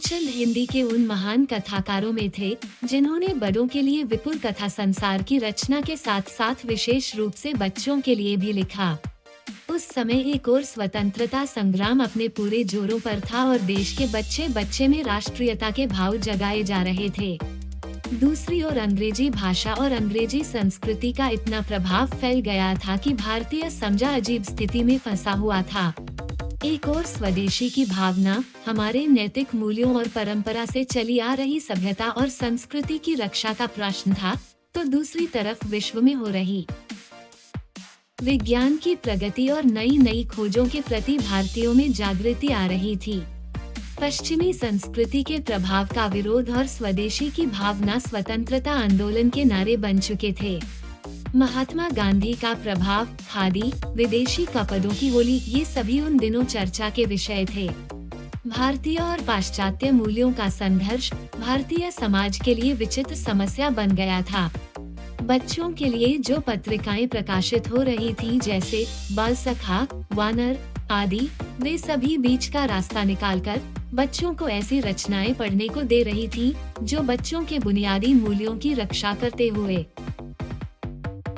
प्रेमचंद हिंदी के उन महान कथाकारों में थे जिन्होंने बड़ों के लिए विपुल कथा संसार की रचना के साथ साथ विशेष रूप से बच्चों के लिए भी लिखा। उस समय एक और स्वतंत्रता संग्राम अपने पूरे जोरों पर था और देश के बच्चे बच्चे में राष्ट्रीयता के भाव जगाए जा रहे थे। दूसरी ओर अंग्रेजी भाषा और अंग्रेजी संस्कृति का इतना प्रभाव फैल गया था कि भारतीय समझा अजीब स्थिति में फंसा हुआ था। एक और स्वदेशी की भावना, हमारे नैतिक मूल्यों और परंपरा से चली आ रही सभ्यता और संस्कृति की रक्षा का प्रश्न था, तो दूसरी तरफ विश्व में हो रही विज्ञान की प्रगति और नई नई खोजों के प्रति भारतीयों में जागृति आ रही थी। पश्चिमी संस्कृति के प्रभाव का विरोध और स्वदेशी की भावना स्वतंत्रता आंदोलन के नारे बन चुके थे। महात्मा गांधी का प्रभाव, खादी, विदेशी कपड़ों की होली, ये सभी उन दिनों चर्चा के विषय थे। भारतीय और पाश्चात्य मूल्यों का संघर्ष भारतीय समाज के लिए विचित्र समस्या बन गया था। बच्चों के लिए जो पत्रिकाएं प्रकाशित हो रही थीं, जैसे बाल सखा, वानर आदि, वे सभी बीच का रास्ता निकालकर बच्चों को ऐसी रचनाएं पढ़ने को दे रही थीं, जो बच्चों के बुनियादी मूल्यों की रक्षा करते हुए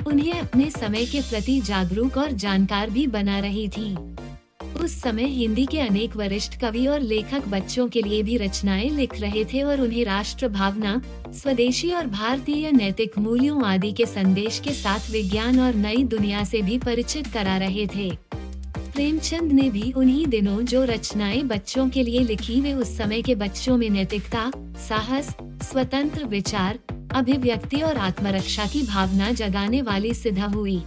उन्हें अपने समय के प्रति जागरूक और जानकार भी बना रही थी। उस समय हिंदी के अनेक वरिष्ठ कवि और लेखक बच्चों के लिए भी रचनाएं लिख रहे थे और उन्हें राष्ट्र भावना, स्वदेशी और भारतीय नैतिक मूल्यों आदि के संदेश के साथ विज्ञान और नई दुनिया से भी परिचित करा रहे थे। प्रेमचंद ने भी उन्हीं दिनों जो रचनाएं बच्चों के लिए लिखी, वे उस समय के बच्चों में नैतिकता, साहस, स्वतंत्र विचार, अभिव्यक्ति और आत्मरक्षा की भावना जगाने वाली सिद्ध हुई।